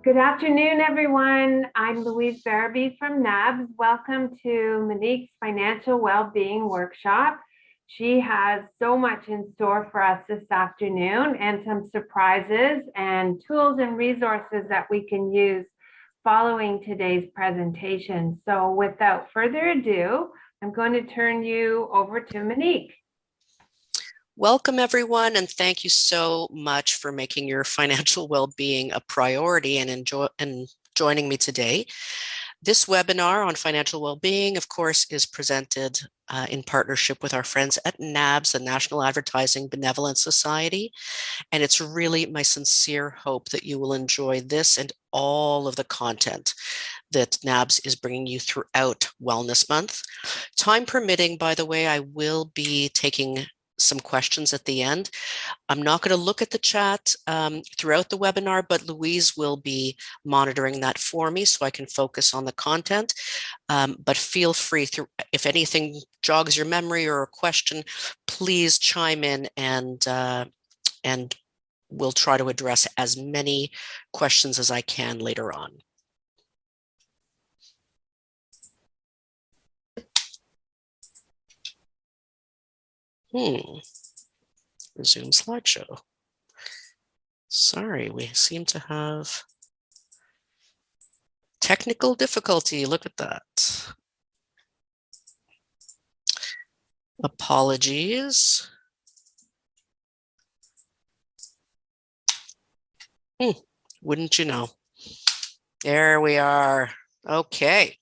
Good afternoon, everyone. I'm Louise Barabee from NABS. Welcome to Monique's Financial Wellbeing Workshop. She has so much in store for us this afternoon and some surprises and tools and resources that we can use following today's presentation. So without further ado, I'm going to turn you over to Monique. Welcome, everyone, and thank you so much for making your financial well-being a priority and joining me today. This webinar on financial well-being, of course, is presented in partnership with our friends at NABS, the National Advertising Benevolent Society, and it's really my sincere hope that you will enjoy this and all of the content that NABS is bringing you throughout Wellness Month. Time permitting, by the way, I will be taking some questions at the end. I'm not going to look at the chat throughout the webinar, but Louise will be monitoring that for me so I can focus on the content. But feel free, if anything jogs your memory or a question, please chime in and we'll try to address as many questions as I can later on. Resume slideshow. Sorry, we seem to have technical difficulty. Look at that. Apologies. Wouldn't you know? There we are. Okay.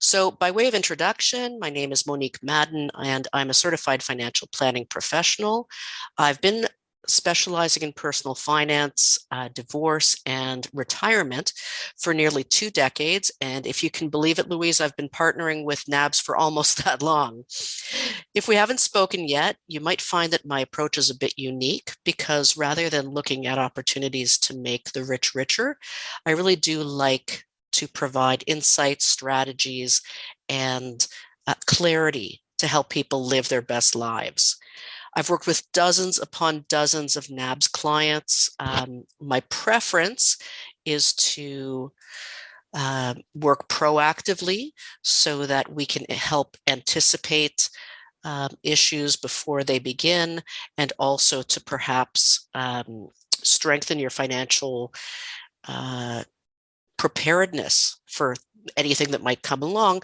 So by way of introduction, my name is Monique Madan, and I'm a certified financial planning professional. I've been specializing in personal finance, divorce, and retirement for nearly 2 decades. And if you can believe it, Louise, I've been partnering with NABS for almost that long. If we haven't spoken yet, you might find that my approach is a bit unique because rather than looking at opportunities to make the rich richer, I really do like to provide insights, strategies, and clarity to help people live their best lives. I've worked with dozens upon dozens of NABS clients. My preference is to work proactively so that we can help anticipate issues before they begin, and also to perhaps strengthen your financial preparedness for anything that might come along,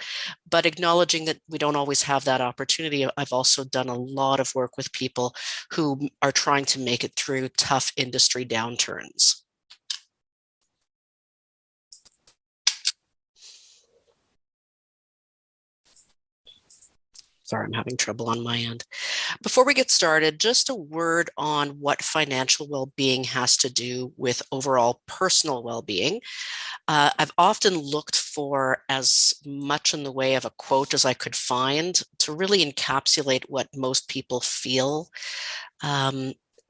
but acknowledging that we don't always have that opportunity. I've also done a lot of work with people who are trying to make it through tough industry downturns. Sorry, I'm having trouble on my end. Before we get started, just a word on what financial well-being has to do with overall personal well-being. I've often looked for as much in the way of a quote as I could find to really encapsulate what most people feel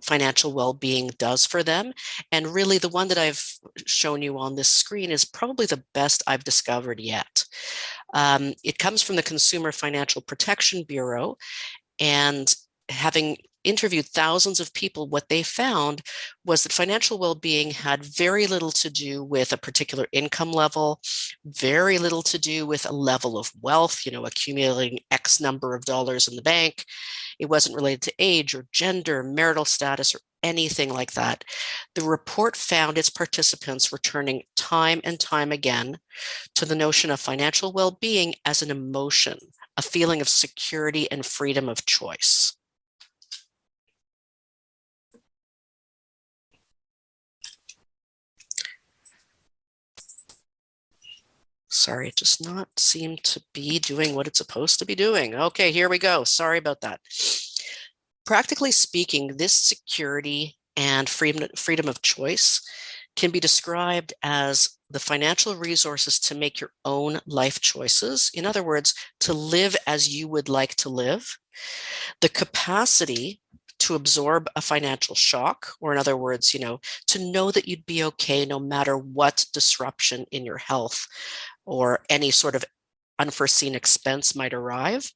financial well-being does for them. And really the one that I've shown you on this screen is probably the best I've discovered yet. It comes from the Consumer Financial Protection Bureau, and having interviewed thousands of people, what they found was that financial well-being had very little to do with a particular income level, very little to do with a level of wealth, accumulating X number of dollars in the bank. It wasn't related to age or gender, marital status, or anything like that. The report found its participants returning time and time again to the notion of financial well-being as an emotion, a feeling of security and freedom of choice. Sorry, it does not seem to be doing what it's supposed to be doing. Okay, here we go. Sorry about that. Practically speaking, this security and freedom of choice can be described as the financial resources to make your own life choices. In other words, to live as you would like to live. The capacity to absorb a financial shock, or in other words, to know that you'd be okay no matter what disruption in your health or any sort of unforeseen expense might arrive.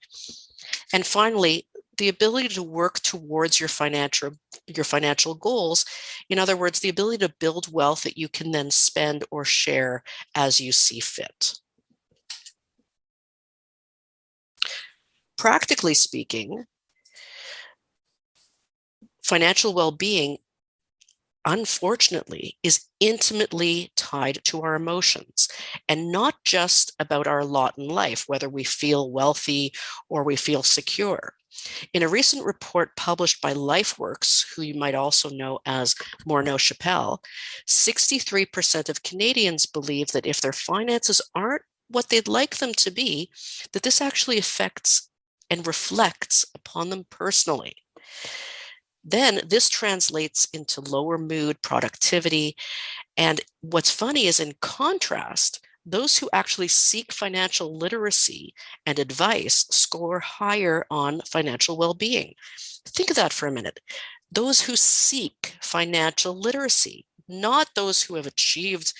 And finally, the ability to work towards your financial goals. In other words, the ability to build wealth that you can then spend or share as you see fit. Practically speaking, financial well-being, unfortunately, is intimately tied to our emotions, and not just about our lot in life, whether we feel wealthy or we feel secure. In a recent report published by LifeWorks, who you might also know as Morneau Chappelle, 63% of Canadians believe that if their finances aren't what they'd like them to be, that this actually affects and reflects upon them personally. Then this translates into lower mood, productivity. And what's funny is, in contrast, those who actually seek financial literacy and advice score higher on financial well-being. Think of that for a minute. Those who seek financial literacy, not those who have achieved,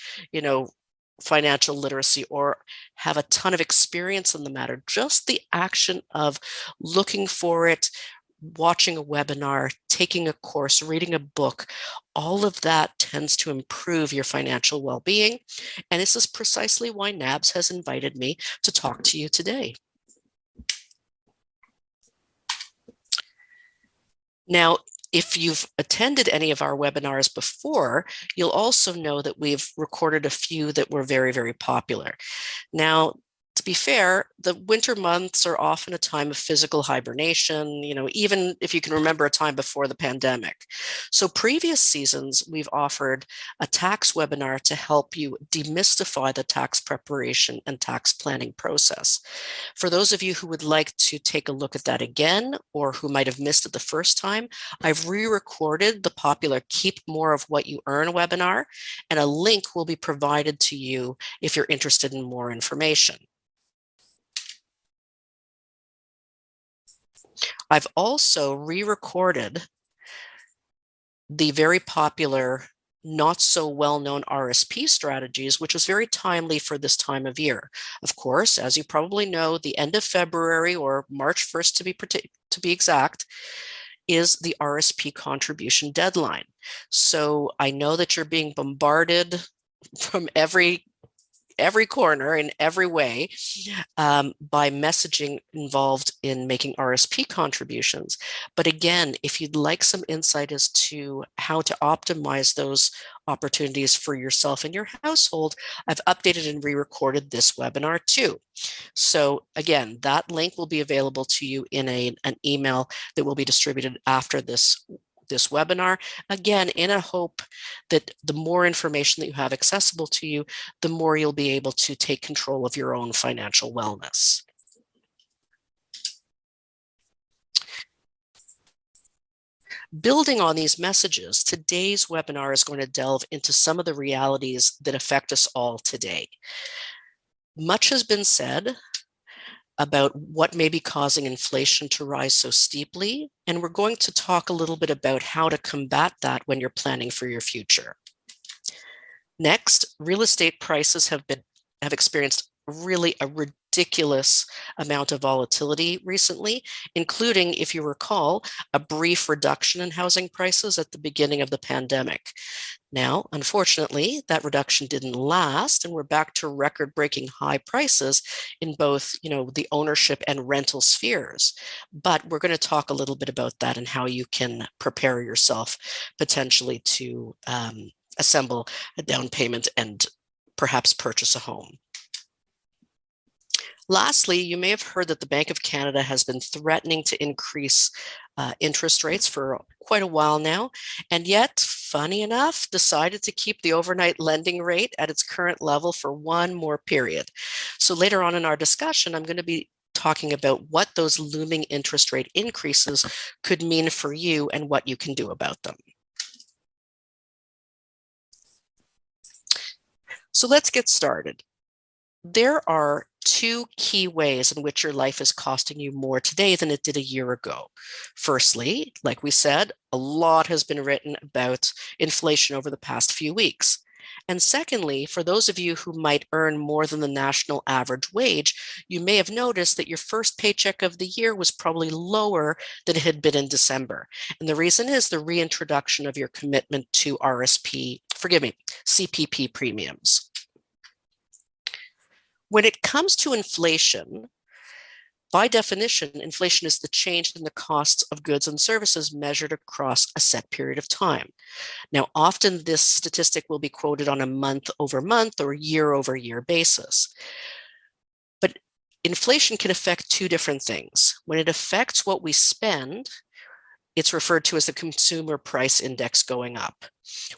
financial literacy or have a ton of experience in the matter, just the action of looking for it, watching a webinar, taking a course, reading a book, all of that tends to improve your financial well-being. And this is precisely why NABS has invited me to talk to you today. Now, if you've attended any of our webinars before, you'll also know that we've recorded a few that were very, very popular. Now, to be fair, the winter months are often a time of physical hibernation, even if you can remember a time before the pandemic. So previous seasons, we've offered a tax webinar to help you demystify the tax preparation and tax planning process. For those of you who would like to take a look at that again, or who might have missed it the first time, I've re-recorded the popular Keep More of What You Earn webinar, and a link will be provided to you if you're interested in more information. I've also re-recorded the very popular, not so well-known RSP strategies, which was very timely for this time of year. Of course, as you probably know, the end of February, or March 1st to be exact, is the RSP contribution deadline. So I know that you're being bombarded from every corner in every way by messaging involved in making RSP contributions. But again, if you'd like some insight as to how to optimize those opportunities for yourself and your household, I've updated and re-recorded this webinar too. So again, that link will be available to you in an email that will be distributed after this webinar, again, in a hope that the more information that you have accessible to you, the more you'll be able to take control of your own financial wellness. Building on these messages, today's webinar is going to delve into some of the realities that affect us all today. Much has been said about what may be causing inflation to rise so steeply, and we're going to talk a little bit about how to combat that when you're planning for your future. Next, real estate prices have experienced really a ridiculous amount of volatility recently, including, if you recall, a brief reduction in housing prices at the beginning of the pandemic. Now, unfortunately, that reduction didn't last, and we're back to record-breaking high prices in both, the ownership and rental spheres. But we're going to talk a little bit about that and how you can prepare yourself potentially to assemble a down payment and perhaps purchase a home. Lastly, you may have heard that the Bank of Canada has been threatening to increase interest rates for quite a while now, and yet, funny enough, decided to keep the overnight lending rate at its current level for one more period. So later on in our discussion, I'm going to be talking about what those looming interest rate increases could mean for you and what you can do about them. So let's get started. There are two key ways in which your life is costing you more today than it did a year ago. Firstly, like we said, a lot has been written about inflation over the past few weeks. And secondly, for those of you who might earn more than the national average wage, you may have noticed that your first paycheck of the year was probably lower than it had been in December. And the reason is the reintroduction of your commitment to CPP premiums. When it comes to inflation, by definition, inflation is the change in the costs of goods and services measured across a set period of time. Now, often this statistic will be quoted on a month-over-month or year-over-year basis. But inflation can affect two different things. When it affects what we spend, it's referred to as the consumer price index going up.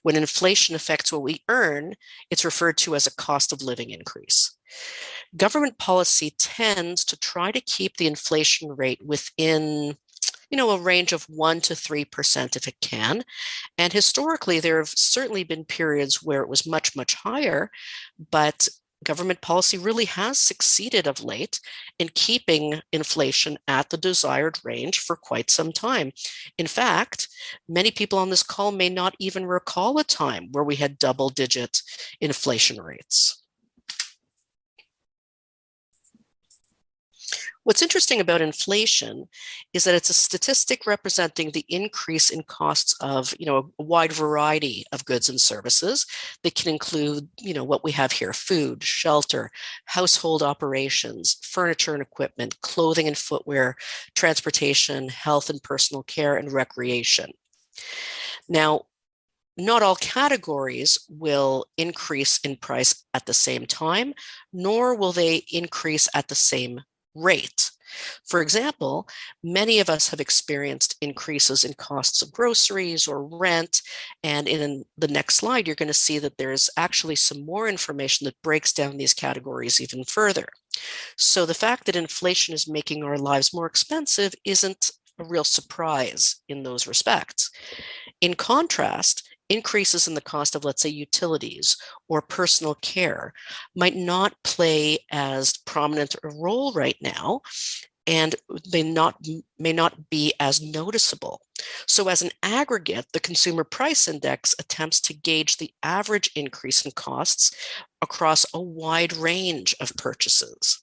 When inflation affects what we earn, it's referred to as a cost of living increase. Government policy tends to try to keep the inflation rate within, a range of 1% to 3% if it can. And historically, there have certainly been periods where it was much, much higher, but government policy really has succeeded of late in keeping inflation at the desired range for quite some time. In fact, many people on this call may not even recall a time where we had double-digit inflation rates. What's interesting about inflation is that it's a statistic representing the increase in costs of, a wide variety of goods and services that can include, what we have here: food, shelter, household operations, furniture and equipment, clothing and footwear, transportation, health and personal care, and recreation. Now, not all categories will increase in price at the same time, nor will they increase at the same rate. For example, many of us have experienced increases in costs of groceries or rent, and in the next slide, you're going to see that there's actually some more information that breaks down these categories even further. So the fact that inflation is making our lives more expensive isn't a real surprise in those respects. In contrast, increases in the cost of, let's say, utilities or personal care might not play as prominent a role right now and may not be as noticeable. So as an aggregate, the Consumer Price Index attempts to gauge the average increase in costs across a wide range of purchases.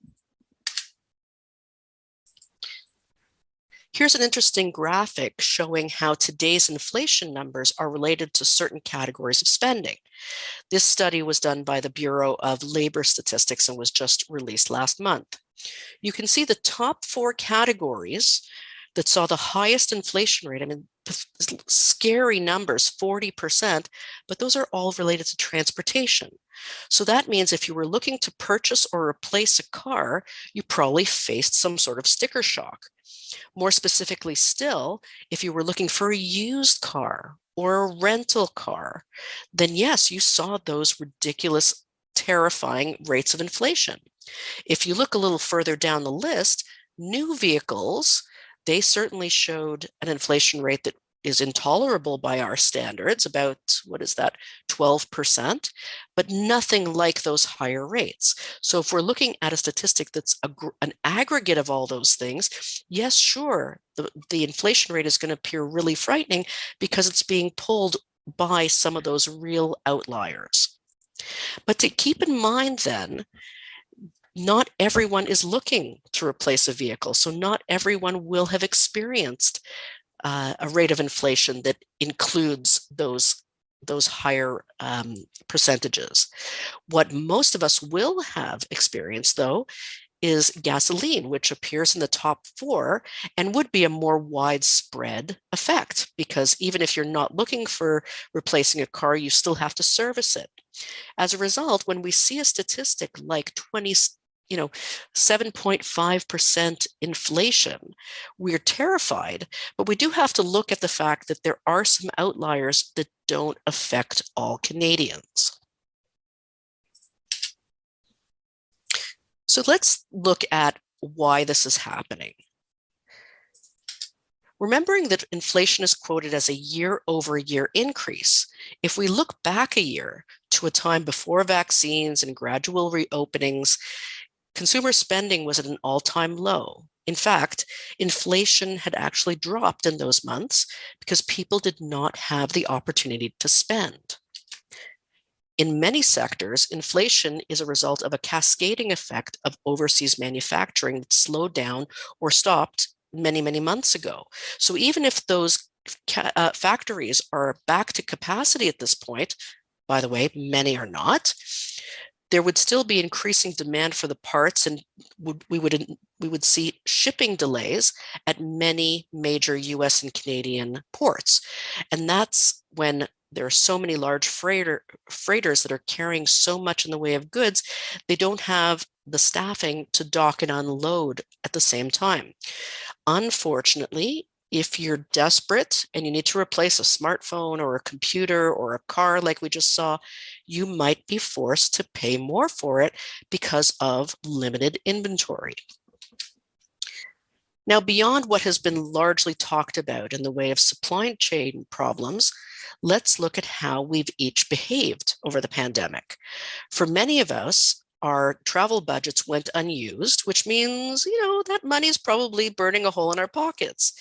Here's an interesting graphic showing how today's inflation numbers are related to certain categories of spending. This study was done by the Bureau of Labor Statistics and was just released last month. You can see the top 4 categories that saw the highest inflation rate. I mean, scary numbers, 40%, but those are all related to transportation. So that means if you were looking to purchase or replace a car, you probably faced some sort of sticker shock. More specifically still, if you were looking for a used car or a rental car, then yes, you saw those ridiculous, terrifying rates of inflation. If you look a little further down the list, new vehicles, they certainly showed an inflation rate that is intolerable by our standards, about, 12%, but nothing like those higher rates. So if we're looking at a statistic that's an aggregate of all those things, yes, sure, the inflation rate is going to appear really frightening because it's being pulled by some of those real outliers. But to keep in mind then, not everyone is looking to replace a vehicle. So not everyone will have experienced a rate of inflation that includes those higher percentages. What most of us will have experienced, though, is gasoline, which appears in the top 4 and would be a more widespread effect, because even if you're not looking for replacing a car, you still have to service it. As a result, when we see a statistic like 7.5% inflation, we're terrified, but we do have to look at the fact that there are some outliers that don't affect all Canadians. So let's look at why this is happening. Remembering that inflation is quoted as a year-over-year increase, if we look back a year to a time before vaccines and gradual reopenings, consumer spending was at an all-time low. In fact, inflation had actually dropped in those months because people did not have the opportunity to spend. In many sectors, inflation is a result of a cascading effect of overseas manufacturing that slowed down or stopped many, many months ago. So even if those factories are back to capacity at this point, by the way, many are not, there would still be increasing demand for the parts, and we would see shipping delays at many major US and Canadian ports. And that's when there are so many large freighters that are carrying so much in the way of goods, they don't have the staffing to dock and unload at the same time. Unfortunately, if you're desperate and you need to replace a smartphone or a computer or a car like we just saw, you might be forced to pay more for it because of limited inventory. Now, beyond what has been largely talked about in the way of supply chain problems, let's look at how we've each behaved over the pandemic. For many of us, our travel budgets went unused, which means, that money's probably burning a hole in our pockets.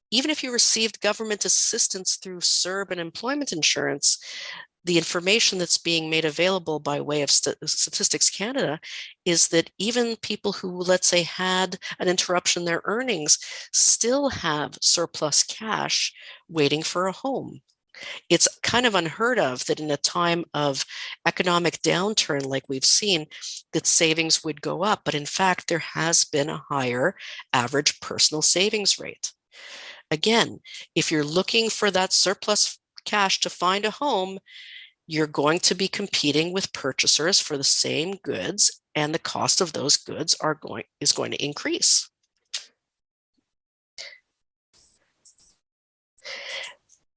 Even if you received government assistance through CERB and employment insurance, the information that's being made available by way of Statistics Canada is that even people who, let's say, had an interruption in their earnings still have surplus cash waiting for a home. It's kind of unheard of that in a time of economic downturn like we've seen, that savings would go up. But in fact, there has been a higher average personal savings rate. Again, if you're looking for that surplus cash to find a home, you're going to be competing with purchasers for the same goods, and the cost of those goods is going to increase.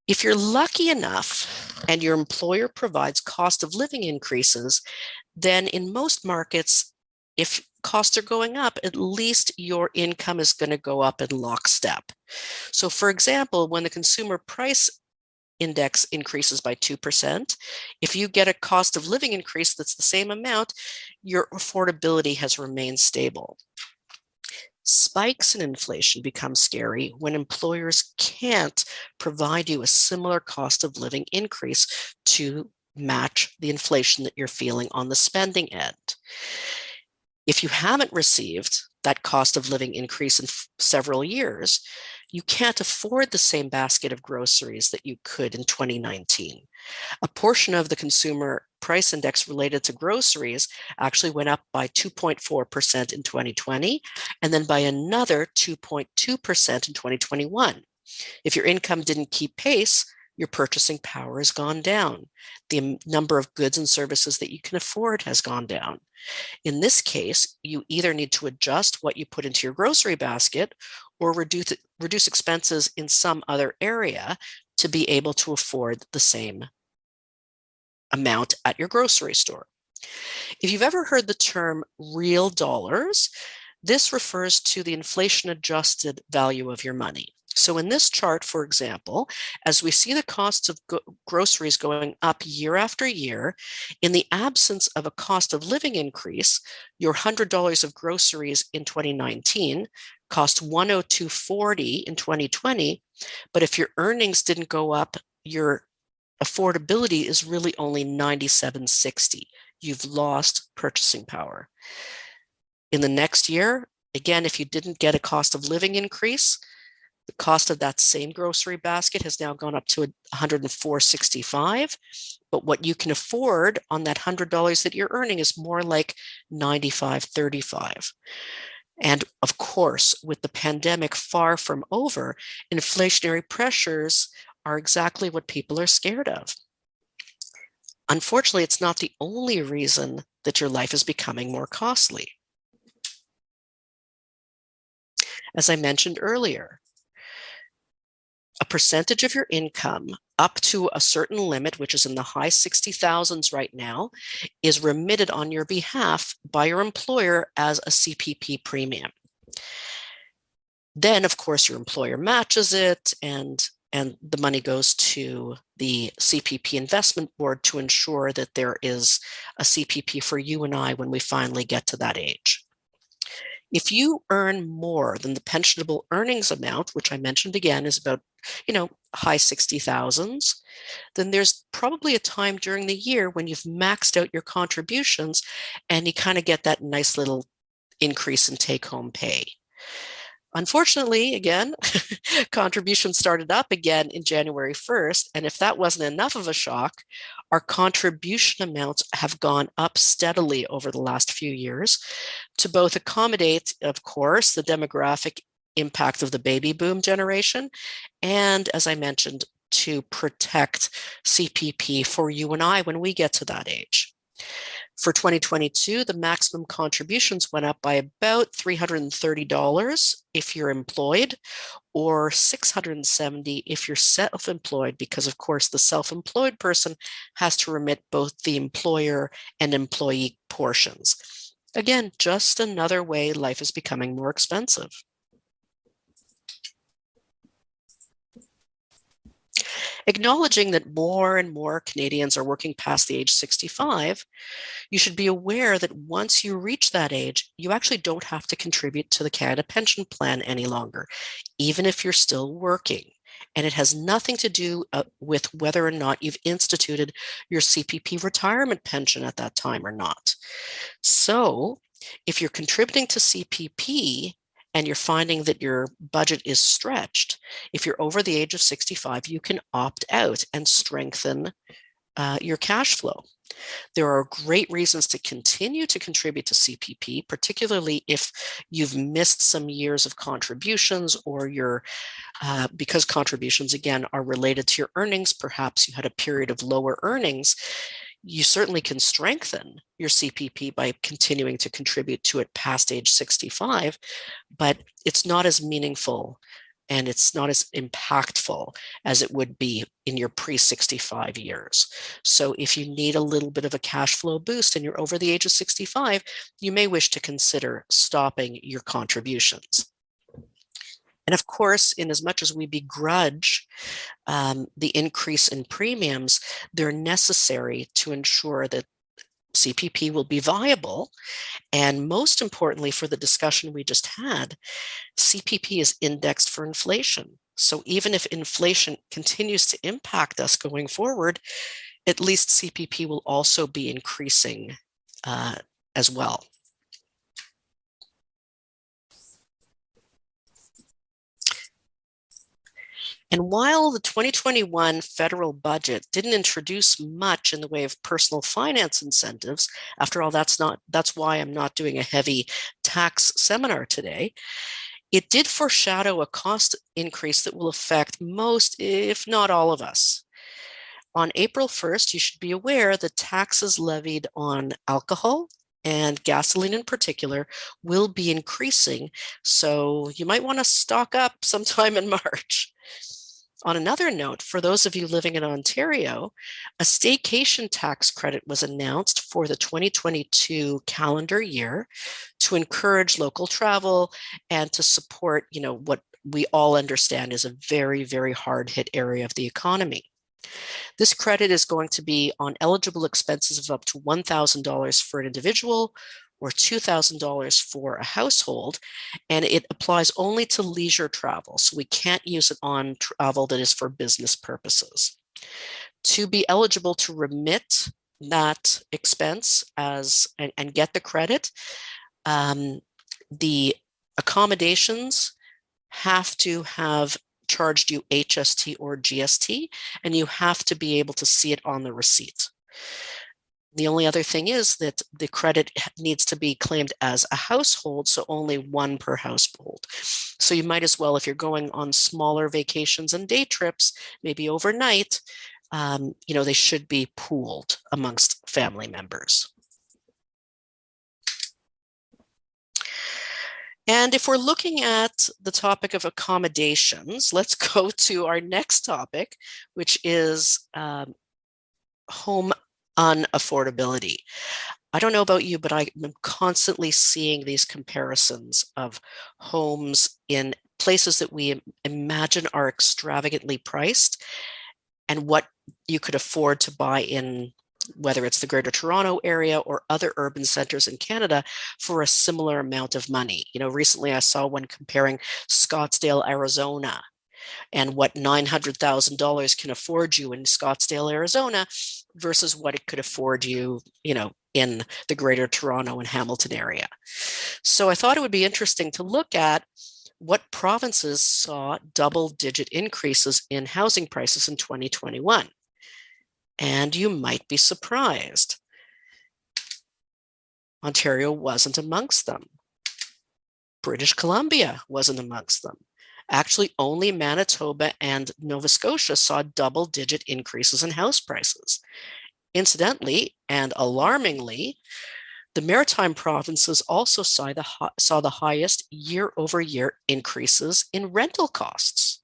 If you're lucky enough and your employer provides cost of living increases, then in most markets, if costs are going up, at least your income is going to go up in lockstep. So for example, when the consumer price index increases by 2%, if you get a cost of living increase that's the same amount, your affordability has remained stable. Spikes in inflation become scary when employers can't provide you a similar cost of living increase to match the inflation that you're feeling on the spending end. If you haven't received that cost of living increase in several years, you can't afford the same basket of groceries that you could in 2019. A portion of the consumer price index related to groceries actually went up by 2.4% in 2020, and then by another 2.2% in 2021. If your income didn't keep pace, your purchasing power has gone down. The number of goods and services that you can afford has gone down. In this case, you either need to adjust what you put into your grocery basket or reduce expenses in some other area to be able to afford the same amount at your grocery store. If you've ever heard the term real dollars, this refers to the inflation-adjusted value of your money. So in this chart, for example, as we see the costs of groceries going up year after year, in the absence of a cost of living increase, your $100 of groceries in 2019 cost $102.40 in 2020, but if your earnings didn't go up, your affordability is really only $97.60. You've lost purchasing power. In the next year, again, if you didn't get a cost of living increase, the cost of that same grocery basket has now gone up to $104.65. But what you can afford on that $100 that you're earning is more like $95.35. And of course, with the pandemic far from over, inflationary pressures are exactly what people are scared of. Unfortunately, it's not the only reason that your life is becoming more costly. As I mentioned earlier, a percentage of your income up to a certain limit, which is in the high 60,000s right now, is remitted on your behalf by your employer as a CPP premium. Then, of course, your employer matches it, and the money goes to the CPP investment board to ensure that there is a CPP for you and I when we finally get to that age. If you earn more than the pensionable earnings amount, which I mentioned again is about high 60,000s, then there's probably a time during the year when you've maxed out your contributions and you kind of get that nice little increase in take-home pay. Unfortunately, again, contributions started up again in January 1st. And if that wasn't enough of a shock, our contribution amounts have gone up steadily over the last few years to both accommodate, of course, the demographic impact of the baby boom generation. And as I mentioned, to protect CPP for you and I when we get to that age. For 2022, the maximum contributions went up by about $330 if you're employed, or $670 if you're self-employed, because of course the self-employed person has to remit both the employer and employee portions. Again, just another way life is becoming more expensive. Acknowledging that more and more Canadians are working past the age 65, you should be aware that once you reach that age, you actually don't have to contribute to the Canada Pension Plan any longer, even if you're still working. And it has nothing to do with whether or not you've instituted your CPP retirement pension at that time or not. So if you're contributing to CPP, and you're finding that your budget is stretched, if you're over the age of 65, you can opt out and strengthen your cash flow. There are great reasons to continue to contribute to CPP, particularly if you've missed some years of contributions, or because contributions, again, are related to your earnings. Perhaps you had a period of lower earnings. You certainly can strengthen your CPP by continuing to contribute to it past age 65, but it's not as meaningful and it's not as impactful as it would be in your pre-65 years. So if you need a little bit of a cash flow boost and you're over the age of 65, you may wish to consider stopping your contributions. And of course, in as much as we begrudge the increase in premiums, they're necessary to ensure that CPP will be viable. And most importantly, for the discussion we just had, CPP is indexed for inflation. So even if inflation continues to impact us going forward, at least CPP will also be increasing as well. And while the 2021 federal budget didn't introduce much in the way of personal finance incentives, after all, that's why I'm not doing a heavy tax seminar today, it did foreshadow a cost increase that will affect most, if not all of us. On April 1st, you should be aware that taxes levied on alcohol and gasoline in particular will be increasing. So you might want to stock up sometime in March. On another note, for those of you living in Ontario, a staycation tax credit was announced for the 2022 calendar year to encourage local travel and to support, what we all understand is a very, very hard hit area of the economy. This credit is going to be on eligible expenses of up to $1,000 for an individual or $2,000 for a household, and it applies only to leisure travel. So we can't use it on travel that is for business purposes. To be eligible to remit that expense and get the credit, the accommodations have to have charged you HST or GST, and you have to be able to see it on the receipt. The only other thing is that the credit needs to be claimed as a household, so only one per household. So you might as well, if you're going on smaller vacations and day trips, maybe overnight, they should be pooled amongst family members. And if we're looking at the topic of accommodations, let's go to our next topic, which is home unaffordability. I don't know about you, but I am constantly seeing these comparisons of homes in places that we imagine are extravagantly priced and what you could afford to buy in, whether it's the Greater Toronto area or other urban centers in Canada, for a similar amount of money. Recently I saw one comparing Scottsdale, Arizona, and what $900,000 can afford you in Scottsdale, Arizona versus what it could afford you, in the greater Toronto and Hamilton area. So I thought it would be interesting to look at what provinces saw double-digit increases in housing prices in 2021. And you might be surprised. Ontario wasn't amongst them. British Columbia wasn't amongst them. Actually, only Manitoba and Nova Scotia saw double-digit increases in house prices. Incidentally, and alarmingly, the Maritime provinces also saw the highest year-over-year increases in rental costs.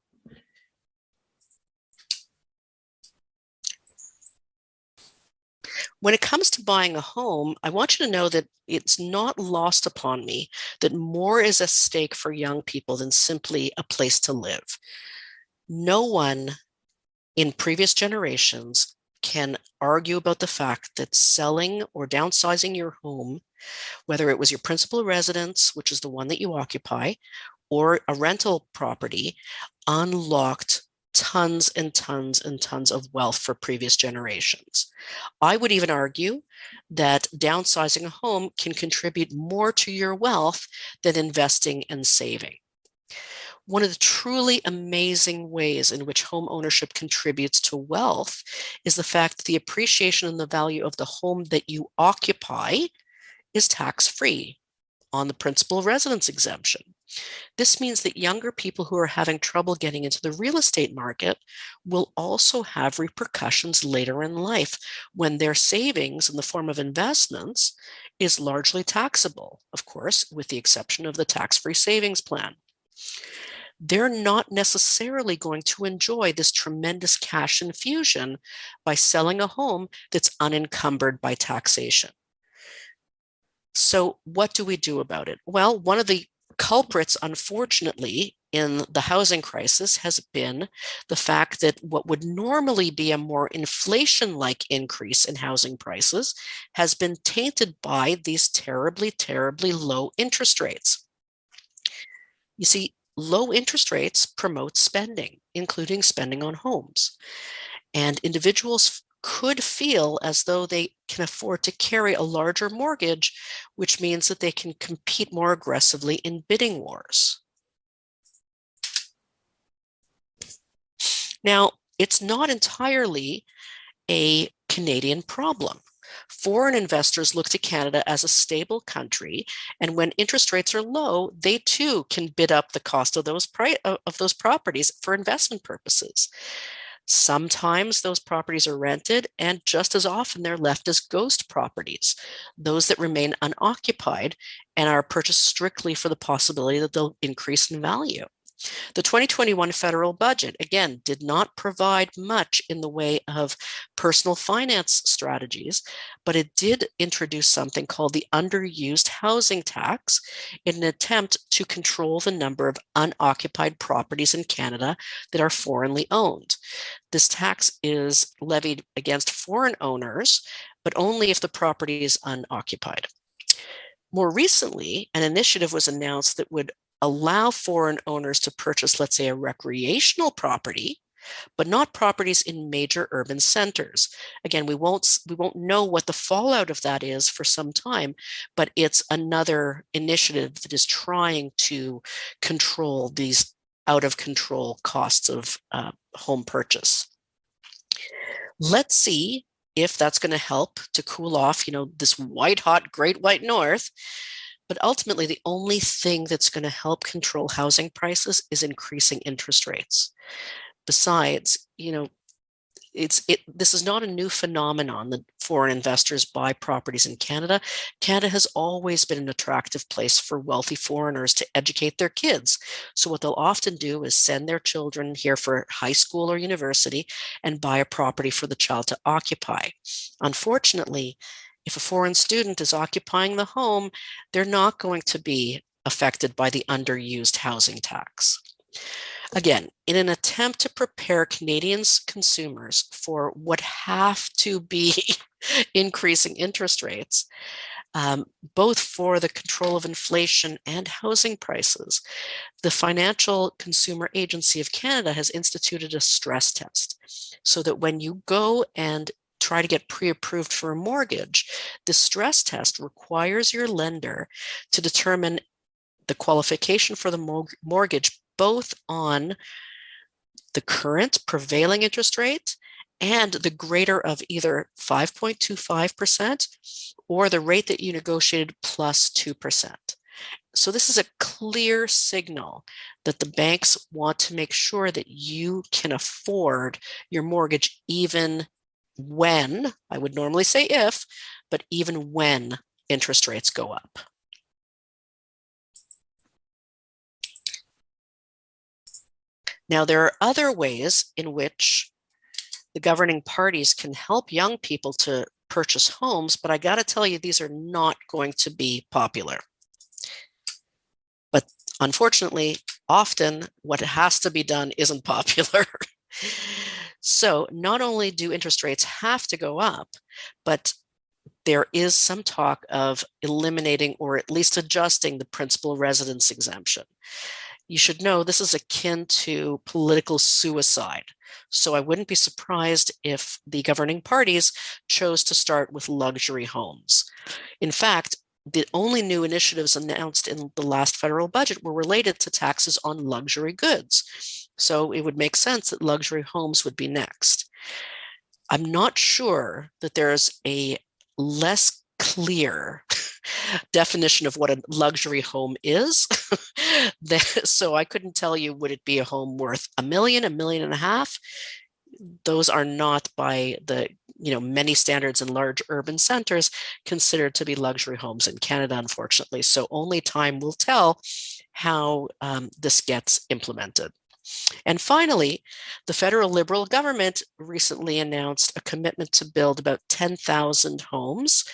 When it comes to buying a home, I want you to know that it's not lost upon me that more is at stake for young people than simply a place to live. No one in previous generations can argue about the fact that selling or downsizing your home, whether it was your principal residence, which is the one that you occupy, or a rental property, unlocked tons and tons and tons of wealth for previous generations. I would even argue that downsizing a home can contribute more to your wealth than investing and saving. One of the truly amazing ways in which home ownership contributes to wealth is the fact that the appreciation and the value of the home that you occupy is tax-free on the principal residence exemption. This means that younger people who are having trouble getting into the real estate market will also have repercussions later in life when their savings in the form of investments is largely taxable, of course, with the exception of the tax-free savings plan. They're not necessarily going to enjoy this tremendous cash infusion by selling a home that's unencumbered by taxation. So what do we do about it? Well, one of the culprits, unfortunately, in the housing crisis has been the fact that what would normally be a more inflation-like increase in housing prices has been tainted by these terribly, terribly low interest rates. You see, low interest rates promote spending, including spending on homes. And individuals could feel as though they can afford to carry a larger mortgage, which means that they can compete more aggressively in bidding wars. Now, it's not entirely a Canadian problem. Foreign investors look to Canada as a stable country, and when interest rates are low, they too can bid up the cost of those properties for investment purposes. Sometimes those properties are rented, and just as often they're left as ghost properties, those that remain unoccupied and are purchased strictly for the possibility that they'll increase in value. The 2021 federal budget, again, did not provide much in the way of personal finance strategies, but it did introduce something called the underused housing tax in an attempt to control the number of unoccupied properties in Canada that are foreignly owned. This tax is levied against foreign owners, but only if the property is unoccupied. More recently, an initiative was announced that would allow foreign owners to purchase, let's say, a recreational property, but not properties in major urban centers. Again, we won't know what the fallout of that is for some time, but it's another initiative that is trying to control these out of control costs of home purchase. Let's see if that's going to help to cool off, this white hot Great White North. But ultimately, the only thing that's going to help control housing prices is increasing interest rates. Besides, this is not a new phenomenon that foreign investors buy properties in Canada. Canada has always been an attractive place for wealthy foreigners to educate their kids. So what they'll often do is send their children here for high school or university and buy a property for the child to occupy. Unfortunately, if a foreign student is occupying the home, they're not going to be affected by the underused housing tax. Again, in an attempt to prepare Canadians consumers for what have to be increasing interest rates, both for the control of inflation and housing prices. The Financial Consumer Agency of Canada has instituted a stress test so that when you go and try to get pre-approved for a mortgage, the stress test requires your lender to determine the qualification for the mortgage both on the current prevailing interest rate and the greater of either 5.25% or the rate that you negotiated plus 2%. So this is a clear signal that the banks want to make sure that you can afford your mortgage even when, I would normally say if, but even when interest rates go up. Now, there are other ways in which the governing parties can help young people to purchase homes, but I got to tell you, these are not going to be popular. But unfortunately, often what has to be done isn't popular. So not only do interest rates have to go up, but there is some talk of eliminating or at least adjusting the principal residence exemption. You should know this is akin to political suicide. So I wouldn't be surprised if the governing parties chose to start with luxury homes. In fact, the only new initiatives announced in the last federal budget were related to taxes on luxury goods. So it would make sense that luxury homes would be next. I'm not sure that there's a less clear definition of what a luxury home is. So I couldn't tell you, would it be a home worth $1 million, $1.5 million? Those are not by the many standards in large urban centers considered to be luxury homes in Canada, unfortunately. So only time will tell how this gets implemented. And finally, the federal Liberal government recently announced a commitment to build about 10,000 homes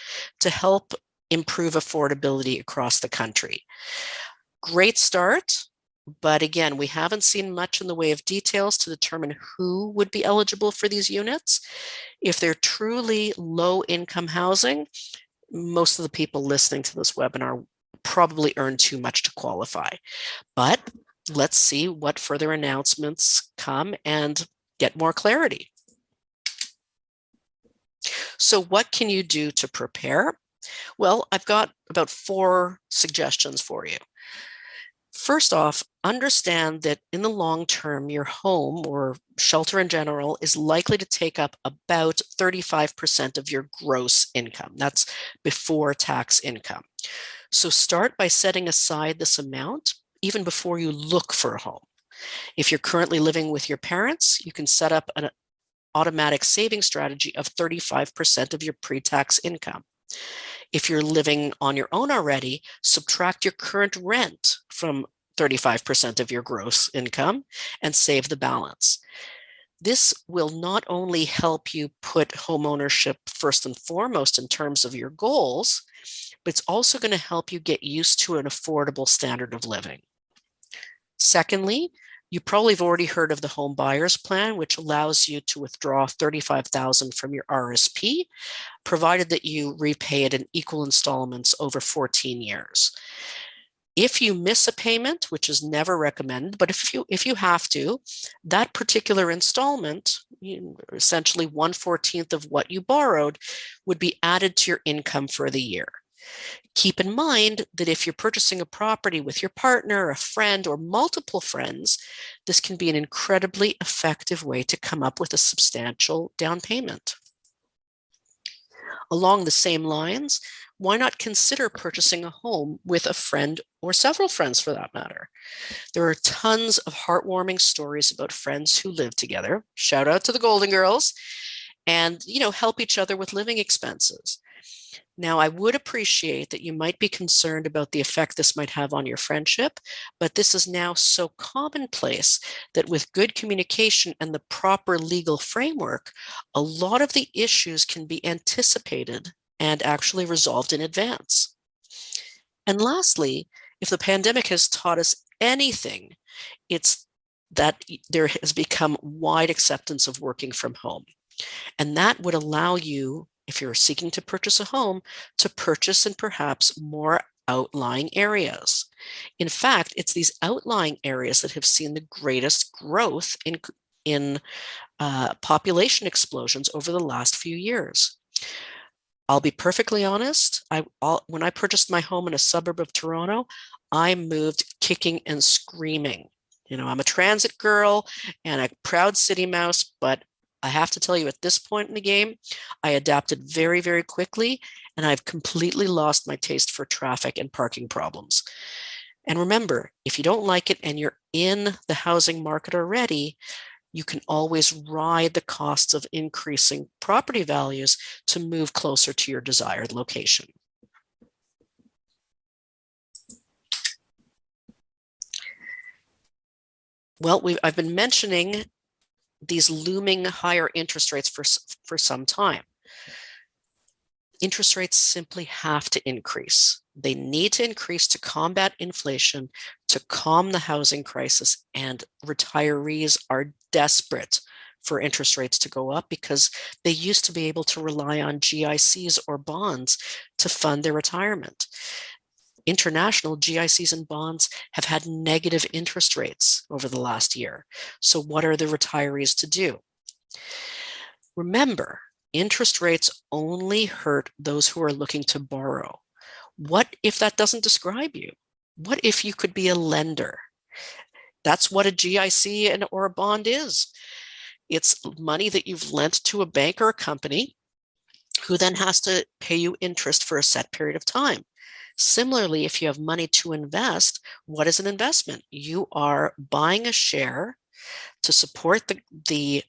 to help improve affordability across the country. Great start, but again, we haven't seen much in the way of details to determine who would be eligible for these units. If they're truly low-income housing, most of the people listening to this webinar probably earn too much to qualify. But let's see what further announcements come and get more clarity. So what can you do to prepare? Well, I've got about 4 suggestions for you. First off, understand that in the long term, your home or shelter in general is likely to take up about 35% of your gross income. That's before tax income. So start by setting aside this amount even before you look for a home. If you're currently living with your parents, you can set up an automatic saving strategy of 35% of your pre-tax income. If you're living on your own already, subtract your current rent from 35% of your gross income and save the balance. This will not only help you put homeownership first and foremost in terms of your goals, but it's also going to help you get used to an affordable standard of living. Secondly, you probably have already heard of the Home Buyers Plan, which allows you to withdraw $35,000 from your RSP, provided that you repay it in equal installments over 14 years. If you miss a payment, which is never recommended, but if you have to, that particular installment, essentially 1/14 of what you borrowed, would be added to your income for the year. Keep in mind that if you're purchasing a property with your partner, a friend, or multiple friends, this can be an incredibly effective way to come up with a substantial down payment. Along the same lines, why not consider purchasing a home with a friend or several friends for that matter? There are tons of heartwarming stories about friends who live together. Shout out to the Golden Girls, and help each other with living expenses. Now, I would appreciate that you might be concerned about the effect this might have on your friendship, but this is now so commonplace that with good communication and the proper legal framework, a lot of the issues can be anticipated and actually resolved in advance. And lastly, if the pandemic has taught us anything, it's that there has become wide acceptance of working from home. And that would allow you if you're seeking to purchase a home, to purchase in perhaps more outlying areas. In fact, it's these outlying areas that have seen the greatest growth in population explosions over the last few years. I'll be perfectly honest. When I purchased my home in a suburb of Toronto, I moved kicking and screaming. You know, I'm a transit girl and a proud city mouse, but I have to tell you, at this point in the game, I adapted very, very quickly, and I've completely lost my taste for traffic and parking problems. And remember, if you don't like it and you're in the housing market already, you can always ride the costs of increasing property values to move closer to your desired location. Well, I've been mentioning these looming higher interest rates for some time. Interest rates simply have to increase. They need to increase to combat inflation, to calm the housing crisis, and retirees are desperate for interest rates to go up because they used to be able to rely on GICs or bonds to fund their retirement. International GICs and bonds have had negative interest rates over the last year. So what are the retirees to do? Remember, interest rates only hurt those who are looking to borrow. What if that doesn't describe you? What if you could be a lender? That's what a GIC or a bond is. It's money that you've lent to a bank or a company who then has to pay you interest for a set period of time. Similarly, if you have money to invest, what is an investment? You are buying a share to support the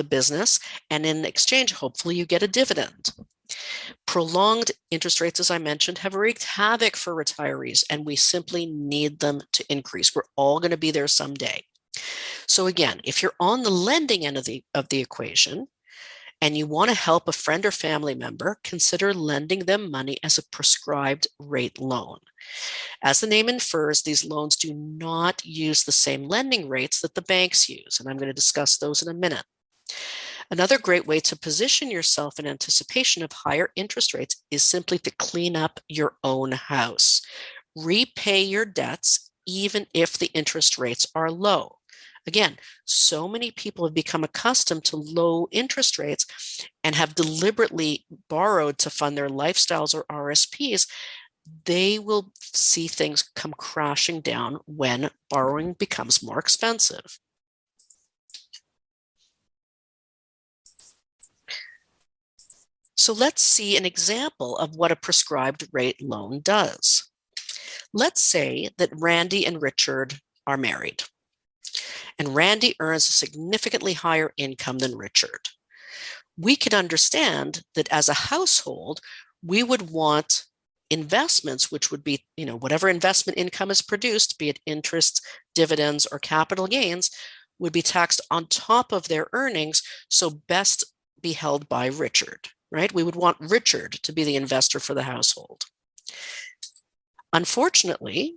business, and in exchange, hopefully you get a dividend. Prolonged interest rates, as I mentioned, have wreaked havoc for retirees, and we simply need them to increase. We're all going to be there someday. So again, if you're on the lending end of the equation, and you want to help a friend or family member, consider lending them money as a prescribed rate loan. As the name infers, these loans do not use the same lending rates that the banks use, and I'm going to discuss those in a minute. Another great way to position yourself in anticipation of higher interest rates is simply to clean up your own house. Repay your debts even if the interest rates are low. Again, so many people have become accustomed to low interest rates and have deliberately borrowed to fund their lifestyles or RSPs. They will see things come crashing down when borrowing becomes more expensive. So let's see an example of what a prescribed rate loan does. Let's say that Randy and Richard are married, and Randy earns a significantly higher income than Richard. We can understand that as a household, we would want investments, which would be, whatever investment income is produced, be it interest, dividends, or capital gains, would be taxed on top of their earnings, so best be held by Richard, right? We would want Richard to be the investor for the household. Unfortunately,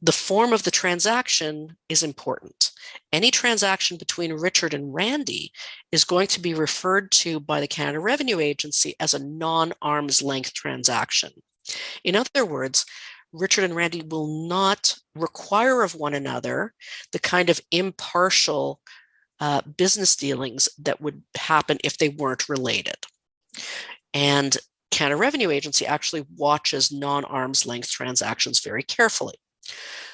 the form of the transaction is important. Any transaction between Richard and Randy is going to be referred to by the Canada Revenue Agency as a non-arm's length transaction. In other words, Richard and Randy will not require of one another the kind of impartial business dealings that would happen if they weren't related. And Canada Revenue Agency actually watches non-arm's length transactions very carefully.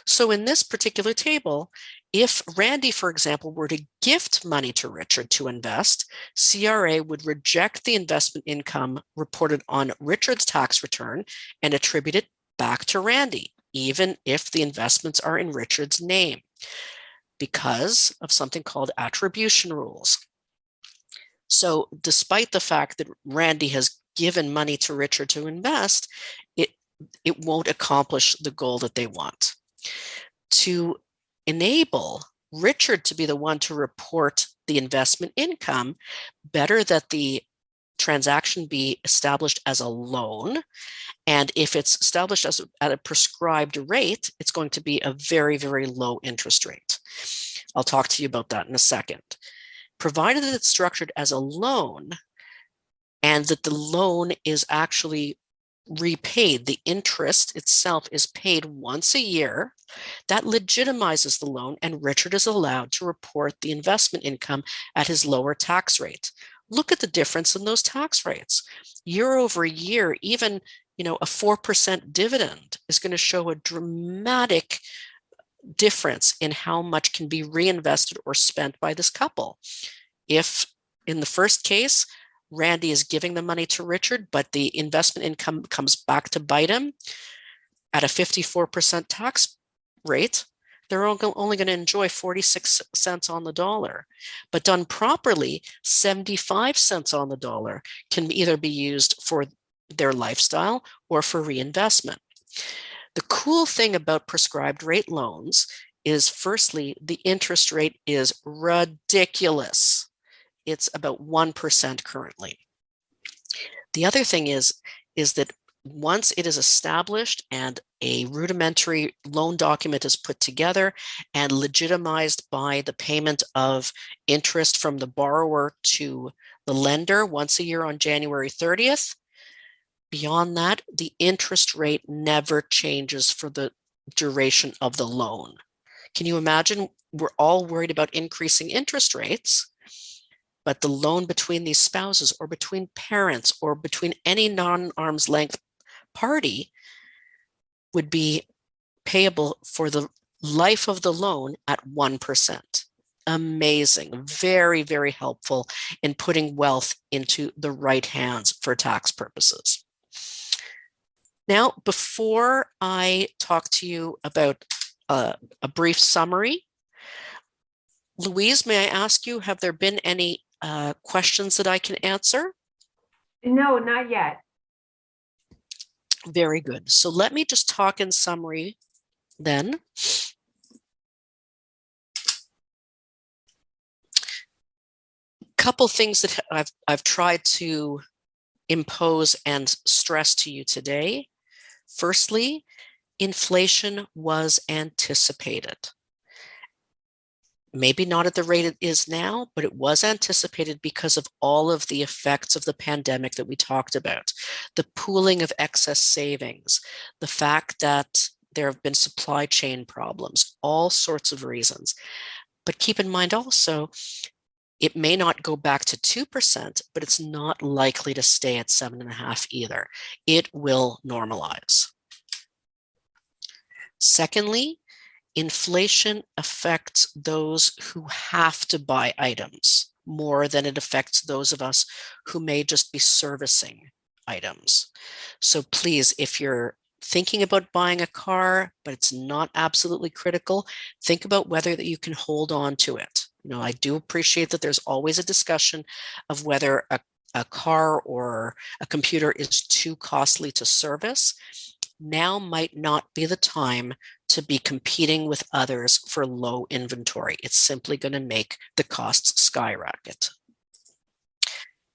So in this particular table, if Randy, for example, were to gift money to Richard to invest, CRA would reject the investment income reported on Richard's tax return and attribute it back to Randy, even if the investments are in Richard's name, because of something called attribution rules. So despite the fact that Randy has given money to Richard to invest, it won't accomplish the goal that they want. To enable Richard to be the one to report the investment income, better that the transaction be established as a loan. And if it's established at a prescribed rate, it's going to be a very, very low interest rate. I'll talk to you about that in a second. Provided that it's structured as a loan, and that the loan is actually repaid. The interest itself is paid once a year. That legitimizes the loan, and Richard is allowed to report the investment income at his lower tax rate. Look at the difference in those tax rates. Year over year, even a 4% dividend is going to show a dramatic difference in how much can be reinvested or spent by this couple. If in the first case, Randy is giving the money to Richard, but the investment income comes back to bite him at a 54% tax rate, they're only going to enjoy 46 cents on the dollar. But done properly, 75 cents on the dollar can either be used for their lifestyle or for reinvestment. The cool thing about prescribed rate loans is, firstly, the interest rate is ridiculous. It's about 1% currently. The other thing is that once it is established and a rudimentary loan document is put together and legitimized by the payment of interest from the borrower to the lender once a year on January 30th, beyond that, the interest rate never changes for the duration of the loan. Can you imagine? We're all worried about increasing interest rates, but the loan between these spouses or between parents or between any non-arm's length party would be payable for the life of the loan at 1%. Amazing. Very, very helpful in putting wealth into the right hands for tax purposes. Now, before I talk to you about a brief summary, Louise, may I ask you, have there been any questions that I can answer? No, not yet. Very good. So let me just talk in summary then. Couple things that I've tried to impose and stress to you today. Firstly, inflation was anticipated. Maybe not at the rate it is now, but it was anticipated because of all of the effects of the pandemic that we talked about. The pooling of excess savings, the fact that there have been supply chain problems, all sorts of reasons. But keep in mind also, it may not go back to 2%, but it's not likely to stay at 7.5% either. It will normalize. Secondly, inflation affects those who have to buy items more than it affects those of us who may just be servicing items. So please, if you're thinking about buying a car, but it's not absolutely critical, think about whether that you can hold on to it. I do appreciate that there's always a discussion of whether a car or a computer is too costly to service. Now might not be the time to be competing with others for low inventory. It's simply going to make the costs skyrocket.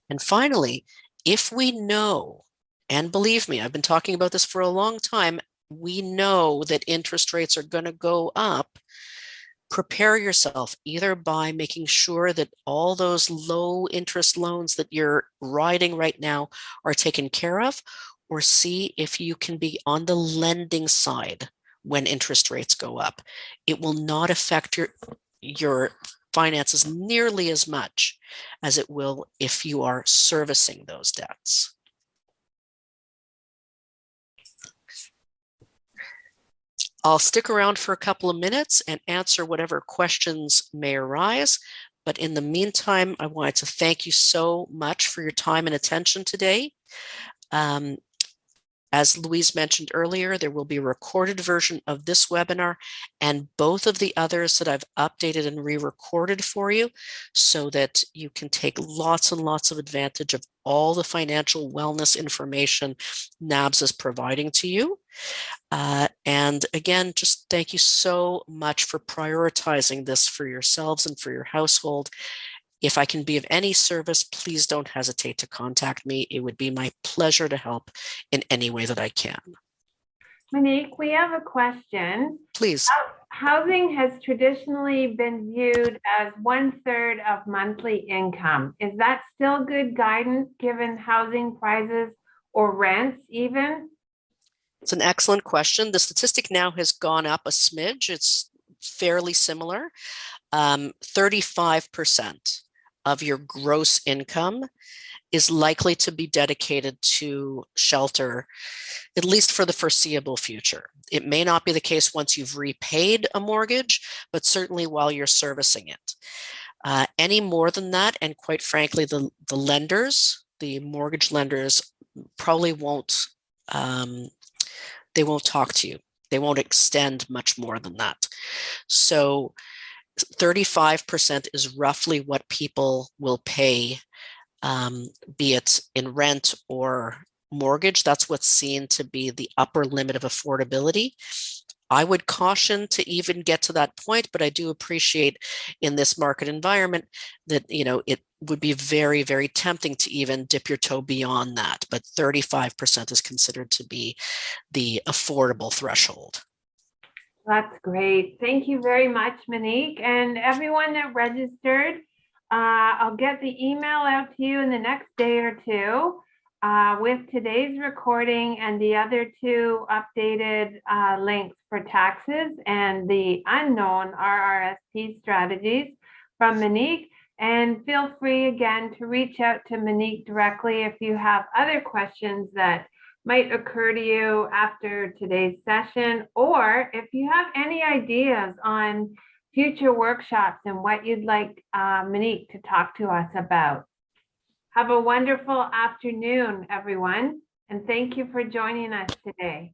And finally, if we know, and believe me, I've been talking about this for a long time, we know that interest rates are going to go up, prepare yourself either by making sure that all those low interest loans that you're riding right now are taken care of, or see if you can be on the lending side when interest rates go up. It will not affect your finances nearly as much as it will if you are servicing those debts. I'll stick around for a couple of minutes and answer whatever questions may arise. But in the meantime, I wanted to thank you so much for your time and attention today. As Louise mentioned earlier, there will be a recorded version of this webinar and both of the others that I've updated and re-recorded for you so that you can take lots and lots of advantage of all the financial wellness information NABS is providing to you. And again, just thank you so much for prioritizing this for yourselves and for your household. If I can be of any service, please don't hesitate to contact me. It would be my pleasure to help in any way that I can. Monique, we have a question. Please. housing has traditionally been viewed as 1/3 of monthly income. Is that still good guidance given housing prices or rents even? It's an excellent question. The statistic now has gone up a smidge. It's fairly similar. 35% of your gross income is likely to be dedicated to shelter, at least for the foreseeable future. It may not be the case once you've repaid a mortgage, but certainly while you're servicing it. Any more than that, and quite frankly, the lenders, the mortgage lenders, probably won't. They won't talk to you. They won't extend much more than that. So 35% is roughly what people will pay, be it in rent or mortgage. That's what's seen to be the upper limit of affordability. I would caution to even get to that point, but I do appreciate in this market environment that, it would be very, very tempting to even dip your toe beyond that. But 35% is considered to be the affordable threshold. That's great. Thank you very much, Monique. And everyone that registered, I'll get the email out to you in the next day or two with today's recording and the other two updated links for taxes and the unknown RRSP strategies from Monique. And feel free again to reach out to Monique directly if you have other questions that might occur to you after today's session, or if you have any ideas on future workshops and what you'd like Monique to talk to us about. Have a wonderful afternoon, everyone, and thank you for joining us today.